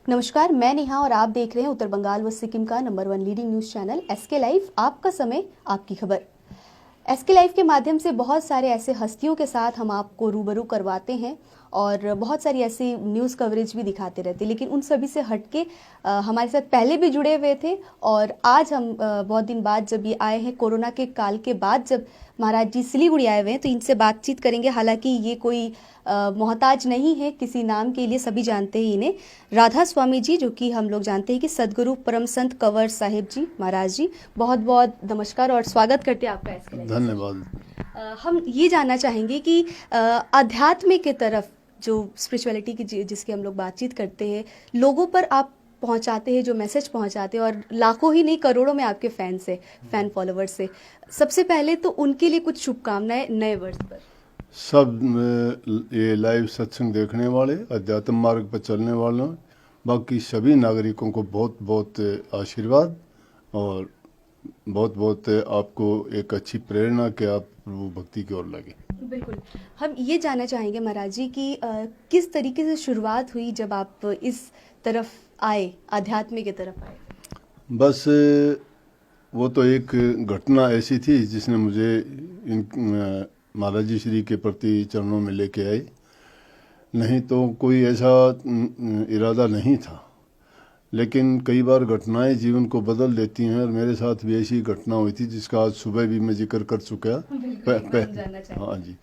नमस्कार, मैं नेहा और आप देख रहे हैं उत्तर बंगाल व सिक्किम का number 1 leading news channel SK live. आपका समय, आपकी खबर। एसके लाइव के माध्यम से बहुत सारे ऐसे हस्तियों के साथ हम आपको रूबरू करवाते हैं और बहुत सारी ऐसी न्यूज़ कवरेज भी दिखाते रहते हैं, लेकिन उन सभी से हटके हमारे साथ पहले भी जुड़े हुए थे और आज हम बहुत दिन बाद जब ये आए हैं, कोरोना के काल के बाद जब महाराज जी सिलीगुड़ी आए हुए हैं, तो इनसे बातचीत करेंगे। हालांकि ये कोई मोहताज नहीं है किसी नाम के लिए, सभी जानते हैं इन्हें। राधा स्वामी जी, जो कि हम लोग जानते हैं कि सदगुरु परम संत कंवर साहिब जी महाराज जी, बहुत बहुत नमस्कार और स्वागत करते हैं आपका एसके लाइव। धन्यवाद। हम ये जानना चाहेंगे कि आध्यात्म के तरफ जो स्पिरिचुअलिटी की जिसकी हम लोग बातचीत करते हैं, लोगों पर आप पहुंचाते हैं, जो मैसेज पहुंचाते हैं, और लाखों ही नहीं करोड़ों में आपके फैंस है, फैन फॉलोवर्स से। सबसे पहले तो उनके लिए कुछ शुभकामनाएं नए वर्ष पर। सब ये लाइव सत्संग देखने वाले, अध्यात्म मार्ग पर चलने वालों, बाकी सभी नागरिकों को बहुत बहुत आशीर्वाद और बहुत बहुत आपको एक अच्छी प्रेरणा कि आप प्रभु भक्ति की ओर लगे। बिल्कुल, हम ये जानना चाहेंगे महाराज जी कि किस तरीके से शुरुआत हुई जब आप इस तरफ आए, आध्यात्म की तरफ आए। बस वो तो एक घटना ऐसी थी जिसने मुझे इन महाराज जी श्री के प्रति चरणों में लेके आई, नहीं तो कोई ऐसा इरादा नहीं था। लेकिन कई बार घटनाएं जीवन को बदल देती हैं और मेरे साथ भी ऐसी घटना हुई थी जिसका आज सुबह भी मैं जिक्र कर चुका। हाँ जी,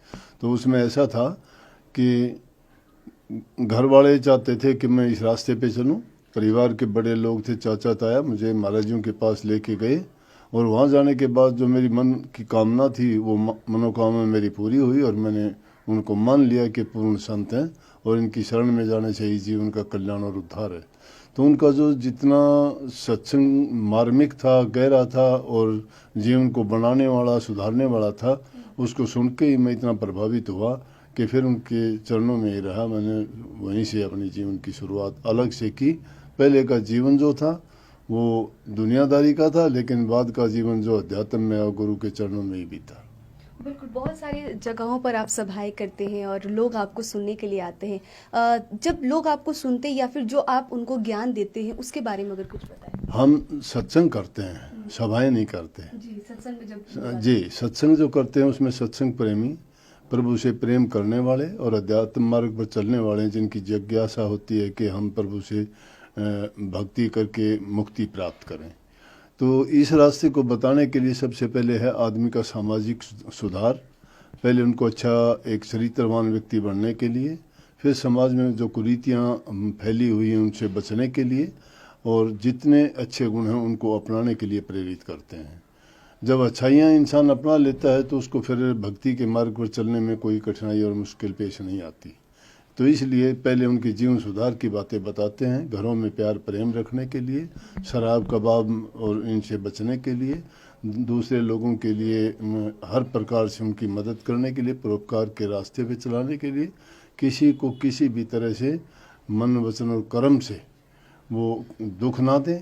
तो उसमें ऐसा था कि घर वाले चाहते थे कि मैं इस रास्ते पे चलूं। परिवार के बड़े लोग थे, चाचा ताया, मुझे महाराज जी के पास लेके गए और वहाँ जाने के बाद जो मेरी मन की कामना थी वो मनोकामना मेरी पूरी हुई और मैंने उनको मान लिया कि पूर्ण संत हैं और इनकी शरण में जाने से ही जीवन का कल्याण और उद्धार है। तो उनका जो जितना सत्संग मार्मिक था, गहरा था और जीवन को बनाने वाला, सुधारने वाला था, उसको सुन के ही मैं इतना प्रभावित हुआ कि फिर उनके चरणों में ही रहा। मैंने वहीं से अपनी जीवन की शुरुआत अलग से की। पहले का जीवन जो था वो दुनियादारी का था, लेकिन बाद का जीवन जो अध्यात्म में और गुरु के चरणों में ही बीता। बिल्कुल, बहुत सारी जगहों पर आप सभाएं करते हैं और लोग आपको सुनने के लिए आते हैं। जब लोग आपको सुनते हैं या फिर जो आप उनको ज्ञान देते हैं, उसके बारे में अगर कुछ बताएं। हम सत्संग करते हैं, सभाएं नहीं करते। जी, सत्संग में जब जी, सत्संग जो करते हैं उसमें सत्संग प्रेमी, प्रभु से प्रेम करने वाले और अध्यात्म मार्ग पर चलने वाले, जिनकी जिज्ञासा होती है कि हम प्रभु से भक्ति करके मुक्ति प्राप्त करें। तो इस रास्ते को बताने के लिए सबसे पहले है आदमी का सामाजिक सुधार। पहले उनको अच्छा एक चरित्रवान व्यक्ति बनने के लिए, फिर समाज में जो कुरीतियाँ फैली हुई हैं उनसे बचने के लिए, और जितने अच्छे गुण हैं उनको अपनाने के लिए प्रेरित करते हैं। जब अच्छाइयाँ इंसान अपना लेता है तो उसको फिर भक्ति के मार्ग पर चलने में कोई कठिनाई और मुश्किल पेश नहीं आती। तो इसलिए पहले उनके जीवन सुधार की बातें बताते हैं, घरों में प्यार प्रेम रखने के लिए, शराब कबाब और इनसे बचने के लिए, दूसरे लोगों के लिए हर प्रकार से उनकी मदद करने के लिए, परोपकार के रास्ते पे चलाने के लिए, किसी को किसी भी तरह से मन वचन और कर्म से वो दुख ना दें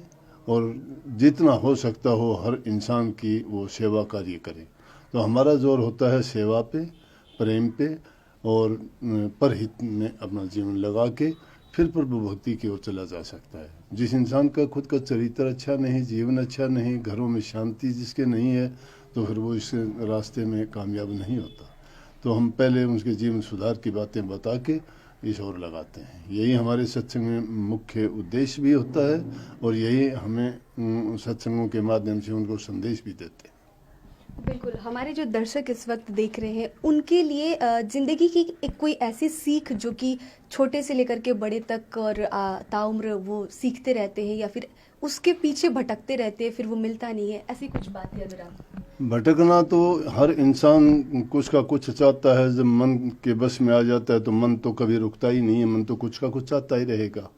और जितना हो सकता हो हर इंसान की वो सेवा कार्य करें। तो हमारा जोर होता है सेवा पे, प्रेम पे और परहित में अपना जीवन लगा के फिर प्रभु भक्ति की ओर चला जा सकता है। जिस इंसान का खुद का चरित्र अच्छा नहीं, जीवन अच्छा नहीं, घरों में शांति जिसके नहीं है, तो फिर वो इस रास्ते में कामयाब नहीं होता। तो हम पहले उसके जीवन सुधार की बातें बता के इस ओर लगाते हैं। यही हमारे सत्संग में मुख्य उद्देश्य भी होता है और यही हमें सत्संगों के माध्यम से उनको संदेश भी देते हैं। बिल्कुल, हमारे जो दर्शक इस वक्त देख रहे हैं उनके लिए ज़िंदगी की एक कोई ऐसी सीख जो कि छोटे से लेकर के बड़े तक और ताउम्र वो सीखते रहते हैं या फिर उसके पीछे भटकते रहते हैं, फिर वो मिलता नहीं है, ऐसी कुछ बातें अगर आप। भटकना तो हर इंसान कुछ का कुछ चाहता है। जब मन के बस में आ जाता है तो मन तो कभी रुकता ही नहीं है, मन तो कुछ का कुछ चाहता ही रहेगा।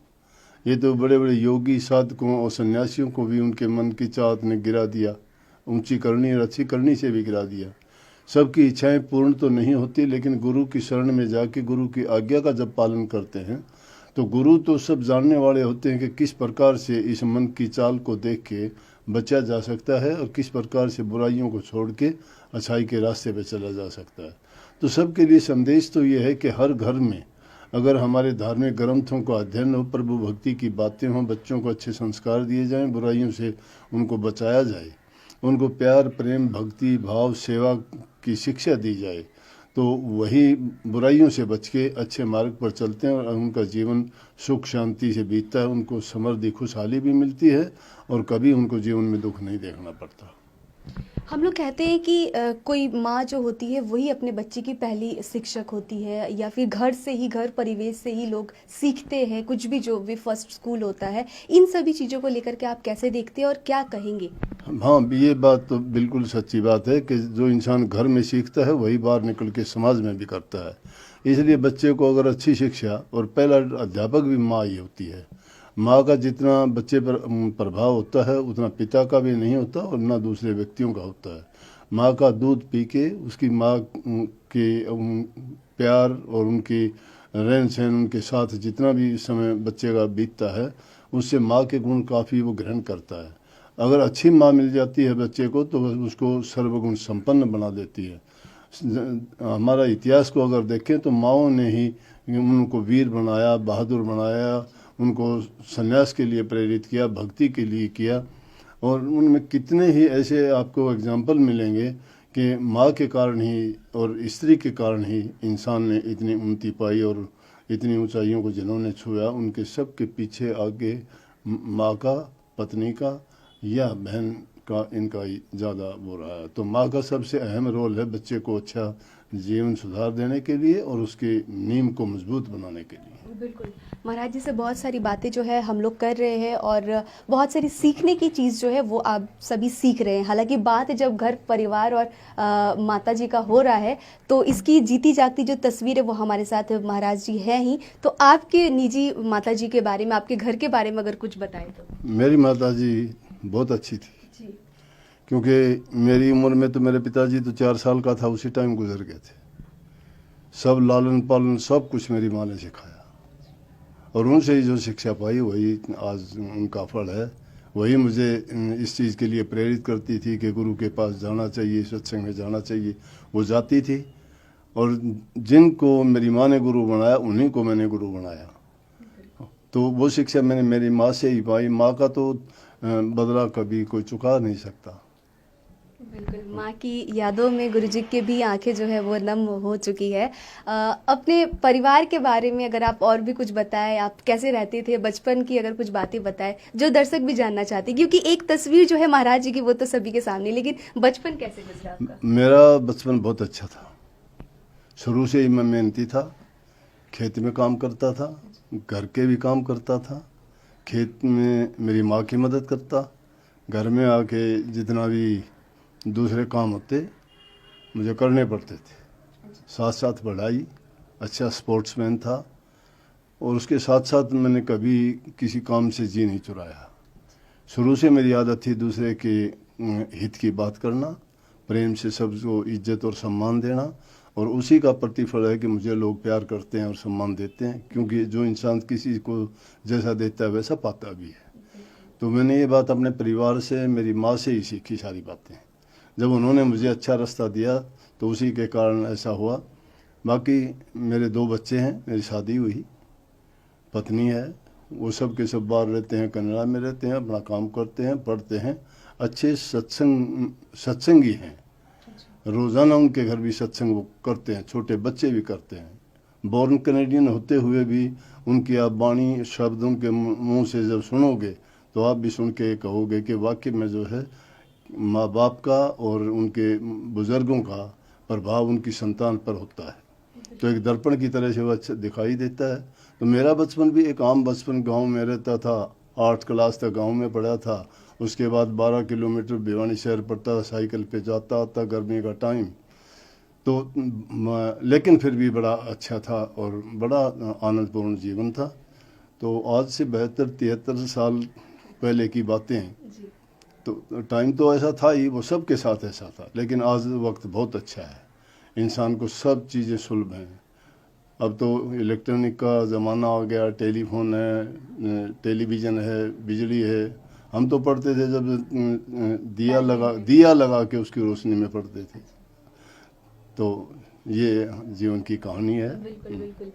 ये तो बड़े बड़े योगी साधकों और सन्यासियों को भी उनके मन की चाहत ने गिरा दिया, ऊंची करनी और अच्छी करनी से भी गिरा दिया। सबकी इच्छाएं पूर्ण तो नहीं होती, लेकिन गुरु की शरण में जाके गुरु की आज्ञा का जब पालन करते हैं तो गुरु तो सब जानने वाले होते हैं कि किस प्रकार से इस मन की चाल को देख के बचा जा सकता है और किस प्रकार से बुराइयों को छोड़ के अच्छाई के रास्ते पे चला जा सकता है। तो सबके लिए संदेश तो ये है कि हर घर में अगर हमारे धार्मिक ग्रंथों का अध्ययन हो, प्रभु भक्ति की बातें हों, बच्चों को अच्छे संस्कार दिए जाएं, बुराइयों से उनको बचाया जाए, उनको प्यार, प्रेम, भक्ति भाव, सेवा की शिक्षा दी जाए, तो वही बुराइयों से बच के अच्छे मार्ग पर चलते हैं और उनका जीवन सुख शांति से बीतता है। उनको समृद्धि खुशहाली भी मिलती है और कभी उनको जीवन में दुख नहीं देखना पड़ता। हम लोग कहते हैं कि कोई माँ जो होती है वही अपने बच्चे की पहली शिक्षक होती है, या फिर घर से ही, घर परिवेश से ही लोग सीखते हैं कुछ भी, जो भी फर्स्ट स्कूल होता है। इन सभी चीज़ों को लेकर के आप कैसे देखते हैं और क्या कहेंगे? हाँ, ये बात तो बिल्कुल सच्ची बात है कि जो इंसान घर में सीखता है वही बाहर निकल के समाज में भी करता है। इसलिए बच्चे को अगर अच्छी शिक्षा, और पहला अध्यापक भी माँ ही होती है। माँ का जितना बच्चे पर प्रभाव होता है उतना पिता का भी नहीं होता और ना दूसरे व्यक्तियों का होता है। माँ का दूध पी के उसकी माँ के प्यार और उनकी रहन सहन, उनके साथ जितना भी समय बच्चे का बीतता है, उससे माँ के गुण काफ़ी वो ग्रहण करता है। अगर अच्छी माँ मिल जाती है बच्चे को तो उसको सर्वगुण संपन्न बना देती है। हमारा इतिहास को अगर देखें तो माँओं ने ही उनको वीर बनाया, बहादुर बनाया, उनको संन्यास के लिए प्रेरित किया, भक्ति के लिए किया। और उनमें कितने ही ऐसे आपको एग्जाम्पल मिलेंगे कि माँ के कारण ही और स्त्री के कारण ही इंसान ने इतनी उन्नति पाई और इतनी ऊंचाइयों को जिन्होंने छुआ, उनके सब के पीछे आगे माँ का, पत्नी का या बहन का, इनका ज़्यादा वो रहा है। तो माँ का सबसे अहम रोल है बच्चे को अच्छा जीवन सुधार देने के लिए और उसके नींव को मजबूत बनाने के लिए। बिल्कुल, महाराज जी से बहुत सारी बातें जो है हम लोग कर रहे हैं और बहुत सारी सीखने की चीज़ जो है वो आप सभी सीख रहे हैं। हालांकि बात जब घर परिवार और माता जी का हो रहा है तो इसकी जीती जागती जो तस्वीर है वो हमारे साथ महाराज जी हैं ही। तो आपके निजी माता जी के बारे में, आपके घर के बारे में अगर कुछ बताएं तो। मेरी माता जी बहुत अच्छी थी जी। क्योंकि मेरी उम्र में तो मेरे पिताजी तो 4 साल का था उसी टाइम गुजर गए थे। सब लालन पालन सब कुछ मेरी माँ ने सिखाया और उनसे ही जो शिक्षा पाई वही आज उनका फल है। वही मुझे इस चीज़ के लिए प्रेरित करती थी कि गुरु के पास जाना चाहिए, सत्संग में जाना चाहिए। वो जाती थी और जिनको मेरी माँ ने गुरु बनाया उन्हीं को मैंने गुरु बनाया। तो वो शिक्षा मैंने मेरी माँ से ही पाई। माँ का तो बदला कभी कोई चुका नहीं सकता। बिल्कुल, माँ की यादों में गुरुजी की भी आंखें जो है वो नम हो चुकी है। अपने परिवार के बारे में अगर आप और भी कुछ बताएं, आप कैसे रहते थे, बचपन की अगर कुछ बातें बताएं जो दर्शक भी जानना चाहते हैं, क्योंकि एक तस्वीर जो है महाराज जी की वो तो सभी के सामने, लेकिन बचपन कैसे गुजरा आपका? मेरा बचपन बहुत अच्छा था। शुरू से ही मैं मेहनती था, खेत में काम करता था, घर के भी काम करता था। खेत में मेरी माँ की मदद करता, घर में आके जितना भी दूसरे काम होते मुझे करने पड़ते थे। साथ साथ पढ़ाई, अच्छा स्पोर्ट्समैन था और उसके साथ साथ मैंने कभी किसी काम से जी नहीं चुराया। शुरू से मेरी आदत थी दूसरे के हित की बात करना, प्रेम से सबको इज्जत और सम्मान देना, और उसी का प्रतिफल है कि मुझे लोग प्यार करते हैं और सम्मान देते हैं, क्योंकि जो इंसान किसी को जैसा देता है वैसा पाता भी है। तो मैंने ये बात अपने परिवार से, मेरी माँ से ही सीखी सारी बातें। जब उन्होंने मुझे अच्छा रास्ता दिया तो उसी के कारण ऐसा हुआ। बाकी मेरे 2 बच्चे हैं, मेरी शादी हुई, पत्नी है, वो सब के सब बाहर रहते हैं, कनाडा में रहते हैं, अपना काम करते हैं, पढ़ते हैं, अच्छे सत्संगी हैं। रोज़ाना उनके घर भी सत्संग वो करते हैं, छोटे बच्चे भी करते हैं। बॉर्न कैनेडियन होते हुए भी उनकी आप वाणी शब्द उनके मुंह से जब सुनोगे तो आप भी सुन के कहोगे कि वाकई में जो है माँ बाप का और उनके बुज़ुर्गों का प्रभाव उनकी संतान पर होता है। तो एक दर्पण की तरह से वो अच्छा दिखाई देता है। तो मेरा बचपन भी एक आम बचपन, गांव में रहता था, 8 क्लास तक गांव में पढ़ा था। उसके बाद 12 किलोमीटर भिवानी शहर पड़ता था, साइकिल पे जाता आता, गर्मी का टाइम। तो लेकिन फिर भी बड़ा अच्छा था और बड़ा आनंदपूर्ण जीवन था। तो आज से 72-73 साल पहले की बातें हैं। तो टाइम तो ऐसा था ही, वो सब के साथ ऐसा था, लेकिन आज वक्त बहुत अच्छा है, इंसान को सब चीज़ें सुलभ हैं। अब तो इलेक्ट्रॉनिक का ज़माना आ गया, टेलीफोन है, टेलीविज़न है, बिजली है। हम तो पढ़ते थे जब दिया लगा के उसकी रोशनी में पढ़ते थे। तो ये जीवन की कहानी है। बिल्कुल बिल्कुल।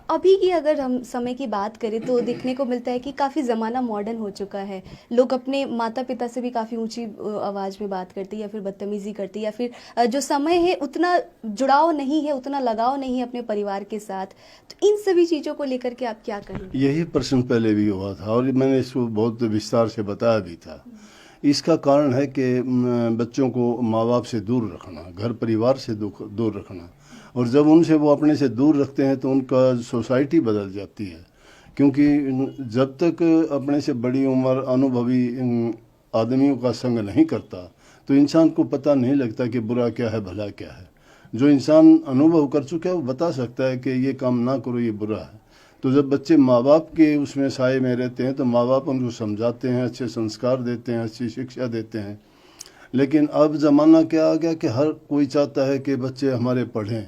अभी की अगर हम समय की बात करें तो देखने को मिलता है कि काफ़ी ज़माना मॉडर्न हो चुका है। लोग अपने माता पिता से भी काफ़ी ऊंची आवाज़ में बात करते हैं या फिर बदतमीज़ी करते हैं, या फिर जो समय है उतना जुड़ाव नहीं है, उतना लगाव नहीं है अपने परिवार के साथ। तो इन सभी चीज़ों को लेकर के आप क्या कहेंगे? यही प्रश्न पहले भी हुआ था और मैंने इसको बहुत विस्तार से बताया भी था। इसका कारण है कि बच्चों को माँ बाप से दूर रखना, घर परिवार से दूर रखना, और जब उनसे वो अपने से दूर रखते हैं तो उनका सोसाइटी बदल जाती है। क्योंकि जब तक अपने से बड़ी उम्र अनुभवी आदमियों का संग नहीं करता तो इंसान को पता नहीं लगता कि बुरा क्या है भला क्या है। जो इंसान अनुभव कर चुका है वो बता सकता है कि ये काम ना करो, ये बुरा है। तो जब बच्चे माँ बाप के उसमें साए में रहते हैं तो माँ बाप उनको समझाते हैं, अच्छे संस्कार देते हैं, अच्छी शिक्षा देते हैं। लेकिन अब ज़माना क्या आ गया कि हर कोई चाहता है कि बच्चे हमारे पढ़ें।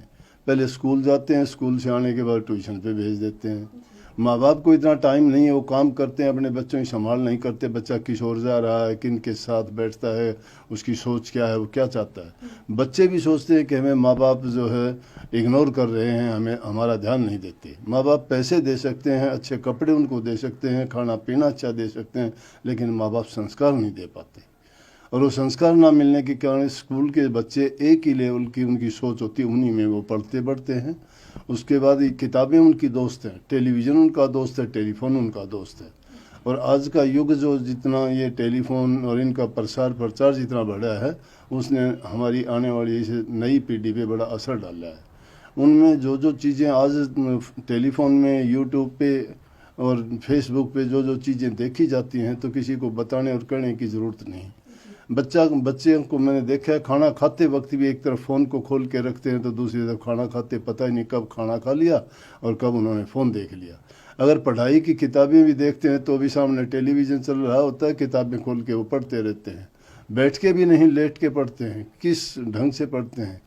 पहले स्कूल जाते हैं, स्कूल से आने के बाद ट्यूशन पे भेज देते हैं। माँ बाप को इतना टाइम नहीं है, वो काम करते हैं, अपने बच्चों की संभाल नहीं करते। बच्चा किस ओर जा रहा है, किन के साथ बैठता है, उसकी सोच क्या है, वो क्या चाहता है। बच्चे भी सोचते हैं कि हमें माँ बाप जो है इग्नोर कर रहे हैं, हमें हमारा ध्यान नहीं देते। माँ बाप पैसे दे सकते हैं, अच्छे कपड़े उनको दे सकते हैं, खाना पीना अच्छा दे सकते हैं, लेकिन माँ बाप संस्कार नहीं दे पाते। और वो संस्कार ना मिलने के कारण स्कूल के बच्चे एक ही लेवल की उनकी सोच होती है, उन्हीं में वो पढ़ते बढ़ते हैं। उसके बाद ये किताबें उनकी दोस्त हैं, टेलीविज़न उनका दोस्त है, टेलीफोन उनका दोस्त है। और आज का युग जो जितना ये टेलीफोन और इनका प्रचार जितना बढ़ा है, उसने हमारी आने वाली इस नई पीढ़ी पे बड़ा असर डाला है। उनमें जो जो चीज़ें आज टेलीफोन में, यूट्यूब पे और फेसबुक पे जो जो चीज़ें देखी जाती हैं तो किसी को बताने और करने की ज़रूरत नहीं। बच्चे को मैंने देखा है, खाना खाते वक्त भी एक तरफ फ़ोन को खोल के रखते हैं तो दूसरी तरफ खाना खाते पता ही नहीं कब खाना खा लिया और कब उन्होंने फ़ोन देख लिया। अगर पढ़ाई की किताबें भी देखते हैं तो भी सामने टेलीविज़न चल रहा होता है, किताबें खोल के वो पढ़ते रहते हैं। बैठ के भी नहीं, लेट के पढ़ते हैं, किस ढंग से पढ़ते हैं।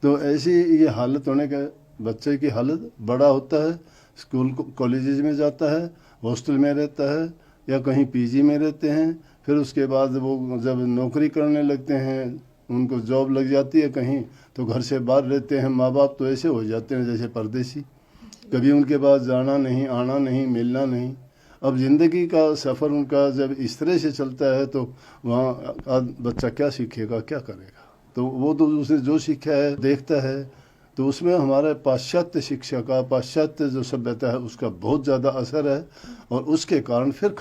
तो ऐसी ये हालत होने का बच्चे की हालत बड़ा होता है, स्कूल कॉलेजेस में जाता है, हॉस्टल में रहता है या कहीं पीजी में रहते हैं। फिर उसके बाद वो जब नौकरी करने लगते हैं, उनको जॉब लग जाती है कहीं, तो घर से बाहर रहते हैं। माँ बाप तो ऐसे हो जाते हैं जैसे परदेसी, कभी उनके पास जाना नहीं, आना नहीं, मिलना नहीं। अब ज़िंदगी का सफ़र उनका जब इस तरह से चलता है तो वहाँ बच्चा क्या सीखेगा, क्या करेगा। तो वो तो उसने जो सीखा है देखता है, तो उसमें हमारे पाश्चात्य शिक्षा का, पाश्चात्य जो सभ्यता है उसका बहुत ज़्यादा असर है। और उसके कारण फिर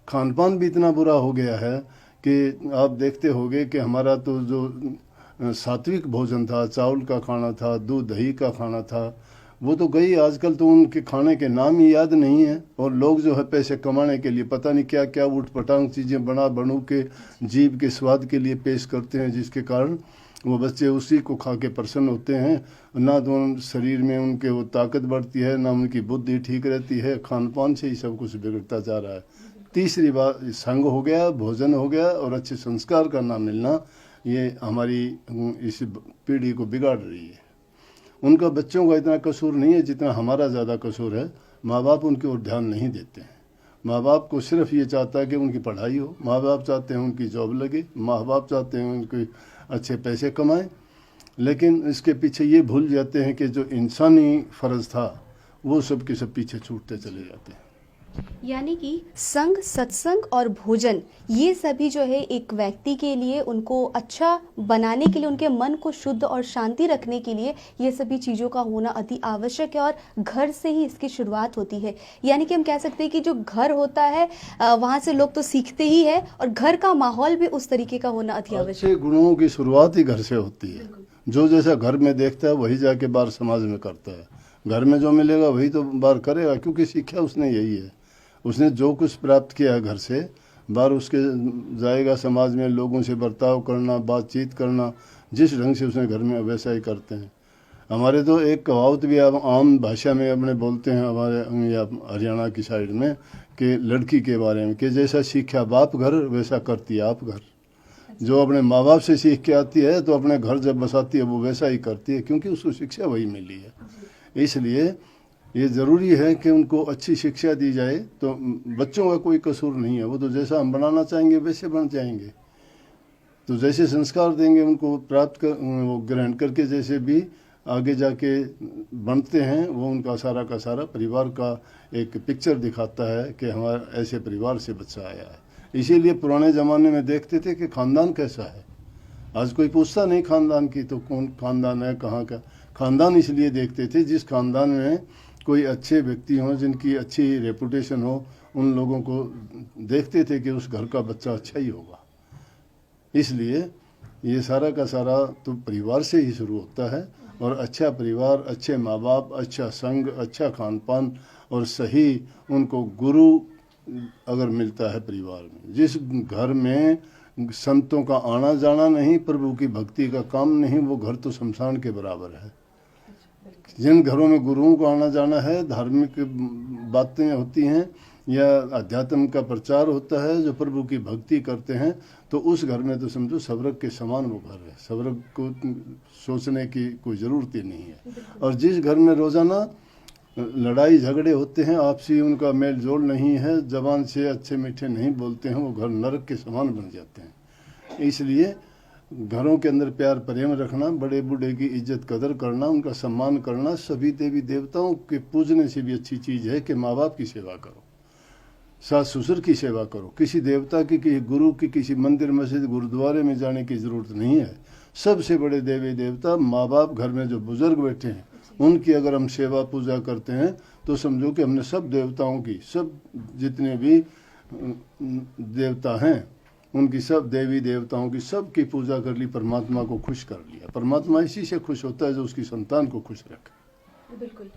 खान पान भी इतना बुरा हो गया है कि आप देखते होंगे कि हमारा तो जो सात्विक भोजन था, चावल का खाना था, दूध दही का खाना था, वो तो गई। आजकल तो उनके खाने के नाम ही याद नहीं है। और लोग जो है पैसे कमाने के लिए पता नहीं क्या क्या उठपटांग चीज़ें बनू के जीभ के स्वाद के लिए पेश करते हैं, जिसके कारण वो बच्चे उसी को खा के प्रसन्न होते हैं। ना तो शरीर में उनके वो ताकत बढ़ती है, ना उनकी बुद्धि ठीक रहती है। खान पान से ही सब कुछ बिगड़ता जा रहा है। तीसरी बात संग हो गया, भोजन हो गया, और अच्छे संस्कार का ना मिलना, ये हमारी इस पीढ़ी को बिगाड़ रही है। उनका बच्चों का इतना कसूर नहीं है जितना हमारा ज़्यादा कसूर है। माँ बाप उनकी ओर ध्यान नहीं देते हैं। माँ बाप को सिर्फ ये चाहता है कि उनकी पढ़ाई हो, माँ बाप चाहते हैं उनकी जॉब लगे, माँ बाप चाहते हैं उनके अच्छे पैसे कमाएं। लेकिन इसके पीछे ये भूल जाते हैं कि जो इंसानी फ़र्ज़ था वो सब के सब पीछे छूटते चले जाते हैं। यानी कि संग, सत्संग और भोजन, ये सभी जो है एक व्यक्ति के लिए, उनको अच्छा बनाने के लिए, उनके मन को शुद्ध और शांति रखने के लिए ये सभी चीज़ों का होना अति आवश्यक है। और घर से ही इसकी शुरुआत होती है। यानी कि हम कह सकते हैं कि जो घर होता है वहाँ से लोग तो सीखते ही है, और घर का माहौल भी उस तरीके का होना अति आवश्यक है। अच्छे गुणों की शुरुआत ही घर से होती है। जो जैसा घर में देखता है वही जाके बाहर समाज में करता है। घर में जो मिलेगा वही तो बाहर करेगा, क्योंकि सीखा उसने यही है। उसने जो कुछ प्राप्त किया है घर से, बाहर उसके जाएगा समाज में, लोगों से बर्ताव करना, बातचीत करना, जिस ढंग से उसने घर में वैसा ही करते हैं। हमारे तो एक कहावत भी आम भाषा में अपने बोलते हैं हमारे या हरियाणा की साइड में, कि लड़की के बारे में, कि जैसा सीखा बाप घर वैसा करती है आप घर। जो अपने माँ बाप से सीख के आती है तो अपने घर जब बसाती है वो वैसा ही करती है, क्योंकि उसको शिक्षा वही मिली है। इसलिए ये ज़रूरी है कि उनको अच्छी शिक्षा दी जाए। तो बच्चों का कोई कसूर नहीं है, वो तो जैसा हम बनाना चाहेंगे वैसे बन जाएंगे। तो जैसे संस्कार देंगे उनको प्राप्त कर, वो ग्रहण करके जैसे भी आगे जाके बनते हैं, वो उनका सारा का सारा परिवार का एक पिक्चर दिखाता है कि हमारा ऐसे परिवार से बच्चा आया है। इसीलिए पुराने ज़माने में देखते थे कि ख़ानदान कैसा है। आज कोई पूछता नहीं खानदान की, तो कौन खानदान है, कहाँ का खानदान। इसलिए देखते थे जिस खानदान में कोई अच्छे व्यक्ति हों, जिनकी अच्छी रेपुटेशन हो, उन लोगों को देखते थे कि उस घर का बच्चा अच्छा ही होगा। इसलिए ये सारा का सारा तो परिवार से ही शुरू होता है, और अच्छा परिवार, अच्छे माँ बाप, अच्छा संग, अच्छा खान पान और सही उनको गुरु अगर मिलता है परिवार में, जिस घर में संतों का आना जाना नहीं, प्रभु की भक्ति का काम नहीं, वो घर तो शमशान के बराबर है। जिन घरों में गुरुओं का आना जाना है, धार्मिक बातें होती हैं या अध्यात्म का प्रचार होता है, जो प्रभु की भक्ति करते हैं, तो उस घर में तो समझो स्वर्ग के समान वो घर है। स्वर्ग को सोचने की कोई ज़रूरत ही नहीं है। और जिस घर में रोज़ाना लड़ाई झगड़े होते हैं, आपसी उनका मेल जोल नहीं है, जबान से अच्छे मीठे नहीं बोलते हैं, वो घर नरक के समान बन जाते हैं। इसलिए घरों के अंदर प्यार प्रेम रखना, बड़े बूढ़े की इज्जत कदर करना, उनका सम्मान करना, सभी देवी देवताओं के पूजने से भी अच्छी चीज़ है कि माँ बाप की सेवा करो, सास ससुर की सेवा करो। किसी देवता की, किसी गुरु की, किसी मंदिर मस्जिद गुरुद्वारे में जाने की ज़रूरत नहीं है। सबसे बड़े देवी देवता माँ बाप, घर में जो बुजुर्ग बैठे हैं, उनकी अगर हम सेवा पूजा करते हैं तो समझो कि हमने सब देवताओं की, सब जितने भी देवता हैं उनकी, सब देवी देवताओं की, सब की पूजा कर ली, परमात्मा को खुश कर लिया। परमात्मा इसी से खुश होता है जो उसकी संतान को खुश रखे। बिल्कुल।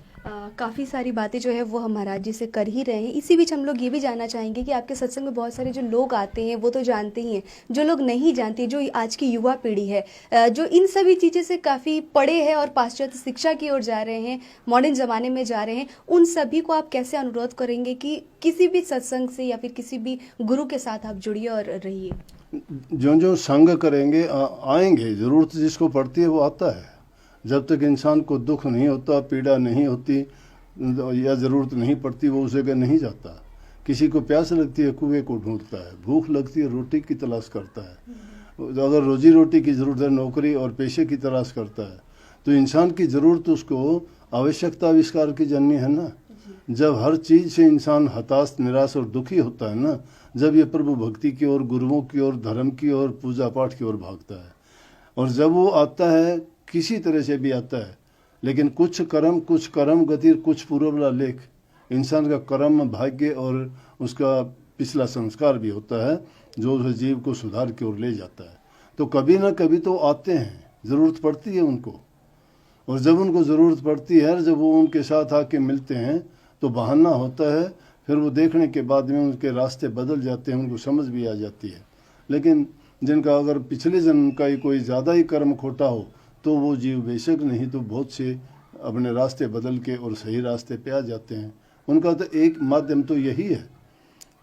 काफ़ी सारी बातें जो है वो हम महाराज जी से कर ही रहे हैं। इसी बीच हम लोग ये भी जानना चाहेंगे कि आपके सत्संग में बहुत सारे जो लोग आते हैं वो तो जानते ही हैं, जो लोग नहीं जानते, जो आज की युवा पीढ़ी है, जो इन सभी चीज़ें से काफ़ी पड़े हैं और पाश्चात्य शिक्षा की ओर जा रहे हैं, मॉडर्न ज़माने में जा रहे हैं, उन सभी को आप कैसे अनुरोध करेंगे कि किसी भी सत्संग से या फिर किसी भी गुरु के साथ आप जुड़िए और रहिए? जो जो संग करेंगे आएंगे, ज़रूरत जिसको पड़ती है वो आता है। जब तक इंसान को दुख नहीं होता, पीड़ा नहीं होती या ज़रूरत नहीं पड़ती, वो उस जगह नहीं जाता। किसी को प्यास लगती है, कुएं को ढूंढता है, भूख लगती है, रोटी की तलाश करता है। अगर रोजी रोटी की ज़रूरत है, नौकरी और पेशे की तलाश करता है। तो इंसान की ज़रूरत उसको आवश्यकता आविष्कार की जाननी है ना। जब हर चीज़ से इंसान हताश, निराश और दुखी होता है ना, जब ये प्रभु भक्ति की ओर, गुरुओं की ओर, धर्म की ओर, पूजा पाठ की ओर भागता है। और जब वो आता है, किसी तरह से भी आता है, लेकिन कुछ कर्म गतिर कुछ पूर्वला लेख, इंसान का कर्म, भाग्य और उसका पिछला संस्कार भी होता है जो उस जीव को सुधार की ओर ले जाता है। तो कभी ना कभी तो आते हैं, ज़रूरत पड़ती है उनको। और जब उनको ज़रूरत पड़ती है, जब वो उनके साथ आके मिलते हैं, तो बहाना होता है। फिर वो देखने के बाद में उनके रास्ते बदल जाते हैं, उनको समझ भी आ जाती है। लेकिन जिनका अगर पिछले जन्म का ही कोई ज़्यादा ही कर्म खोटा हो, तो वो जीव बेशक नहीं तो बहुत से अपने रास्ते बदल के और सही रास्ते पे आ जाते हैं। उनका तो एक माध्यम तो यही है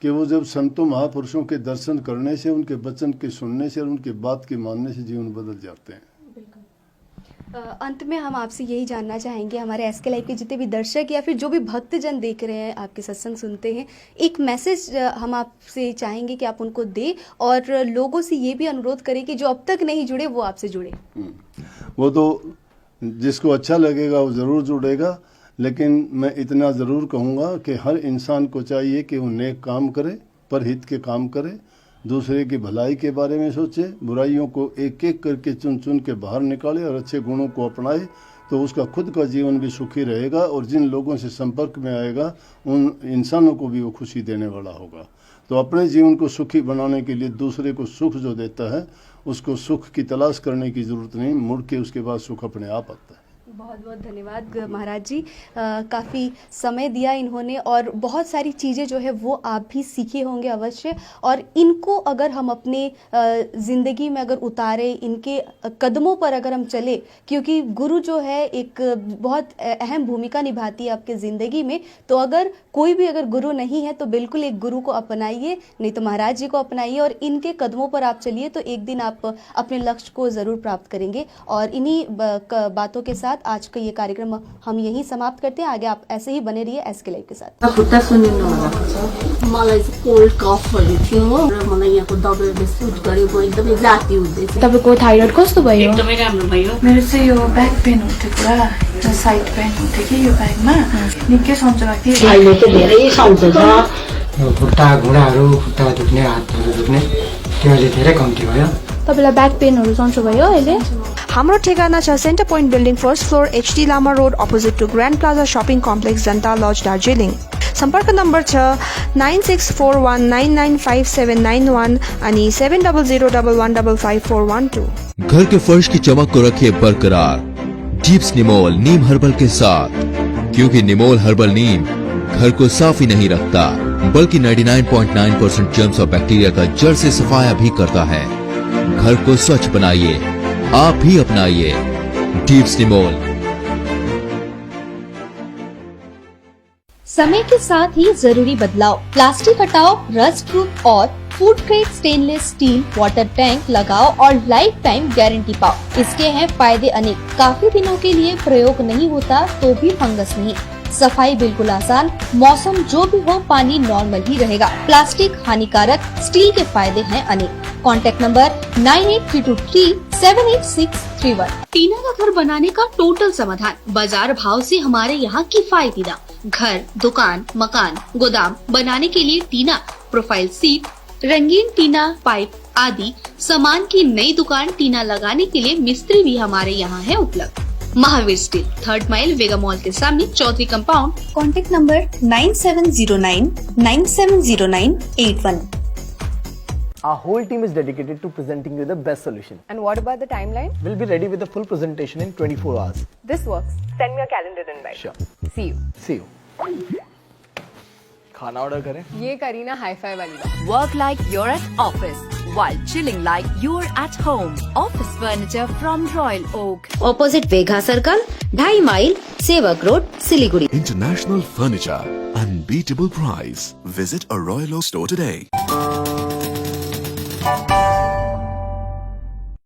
कि वो जब संतों महापुरुषों के दर्शन करने से, उनके वचन के सुनने से और उनके बात के मानने से जीवन बदल जाते हैं। अंत में हम आपसे यही जानना चाहेंगे, हमारे एसके लाइव के जितने भी दर्शक या फिर जो भी भक्तजन देख रहे हैं, आपके सत्संग सुनते हैं, एक मैसेज हम आपसे चाहेंगे कि आप उनको दें और लोगों से ये भी अनुरोध करें कि जो अब तक नहीं जुड़े वो आपसे जुड़े। वो तो जिसको अच्छा लगेगा वो ज़रूर जुड़ेगा, लेकिन मैं इतना ज़रूर कहूँगा कि हर इंसान को चाहिए कि वो नेक काम करे, परहित के काम करे, दूसरे की भलाई के बारे में सोचे, बुराइयों को एक एक करके चुन चुन के बाहर निकाले और अच्छे गुणों को अपनाए, तो उसका खुद का जीवन भी सुखी रहेगा और जिन लोगों से संपर्क में आएगा उन इंसानों को भी वो खुशी देने वाला होगा। तो अपने जीवन को सुखी बनाने के लिए दूसरे को सुख जो देता है, उसको सुख की तलाश करने की ज़रूरत नहीं, मुड़ के उसके बाद सुख अपने आप आता है। बहुत बहुत धन्यवाद महाराज जी, काफ़ी समय दिया इन्होंने और बहुत सारी चीज़ें जो है वो आप भी सीखे होंगे अवश्य, और इनको अगर हम अपने ज़िंदगी में अगर उतारे, इनके कदमों पर अगर हम चले, क्योंकि गुरु जो है एक बहुत अहम भूमिका निभाती है आपके ज़िंदगी में। तो अगर कोई भी अगर गुरु नहीं है तो बिल्कुल एक गुरु को अपनाइए, नहीं तो महाराज जी को अपनाइए और इनके कदमों पर आप चलिए, तो एक दिन आप अपने लक्ष्य को ज़रूर प्राप्त करेंगे। और इन्हीं बातों के साथ साथ आज का ये कार्यक्रम हम यहीं समाप्त करते हैं। आगे आप ऐसे ही बने रहिए SK लाइव के साथ। खुट्टा सुनिनु भएको छ। मलाई चाहिँ कोल्ड कफहरू थियो र मलाई यहाँको दबाईले सुट गर्यो। म एकदमै जाती हुँदैछ। तपाईको थाइरोइड कस्तो भयो? एकदमै राम्रो भयो। मेरो चाहिँ यो ब्याक पेन हुन्थ्यो पुरा, साइड पेन हुन्थ्यो कि यो ब्याकमा निकै सन्चो लाग्थ्यो। अहिले चाहिँ धेरै सन्चो छ। खुट्टा घुँडाहरू, खुट्टा दुख्ने, हातहरू दुख्ने त्यो अहिले धेरै कम्ती भयो। तपाईलाई ब्याक पेनहरू सन्चो भयो अहिले? हाम्रो ठेगाना छ centre point building first floor HD Lama road opposite to grand plaza shopping complex Janata lodge Darjeeling. सम्पर्क नम्बर छ 9641995791 अनि 7001155412। घर के फर्श की चमक को रखिए बरकरार टिप्स निमोल नीम हर्बल के साथ, क्योंकि निमोल हर्बल नीम घर को साफ ही नहीं रखता बल्कि 99.9% जर्म्स और बैक्टीरिया का जड़ से सफाया भी करता है। घर को स्वच्छ बनाइए, आप भी अपनाइए टिप्स निमोल। समय के साथ ही जरूरी बदलाव, प्लास्टिक हटाओ, रस्ट प्रूफ और food grade stainless still water tank लगाओ और लाइफ टाइम गारंटी पाओ। इसके हैं फायदे अनेक। काफी दिनों के लिए प्रयोग नहीं होता तो भी फंगस नहीं, सफाई बिल्कुल आसान, मौसम जो भी हो पानी नॉर्मल ही रहेगा। प्लास्टिक हानिकारक, स्टील के फायदे हैं अनेक। Contact number 9832378631। टीना का घर बनाने का टोटल समाधान, बाजार भाव से हमारे यहाँ किफायती दाम। घर, दुकान, मकान, गोदाम बनाने के लिए टीना, प्रोफाइल सीट, रंगीन टीना, पाइप आदि सामान की नई दुकान टीना लगाने के लिए मिस्त्री भी हमारे यहाँ है उपलब्ध। Mahavir steel, 3rd mile Vega mall के सामने, Chaudhary compound. Contact number 9709970981। Our whole team is dedicated to presenting you the best solution. And what about the timeline? We'll be ready with the full presentation in 24 hours. This works. Send me a calendar invite. Sure. See you. See you. खाना order करें? ये Kareena hi-fi वाली बात। Work like you're at office while chilling like you're at home. Office furniture from Royal Oak. Opposite Vega Circle, 2.5 mile, Sevak Road, Siliguri. International furniture, unbeatable price. Visit a Royal Oak store today.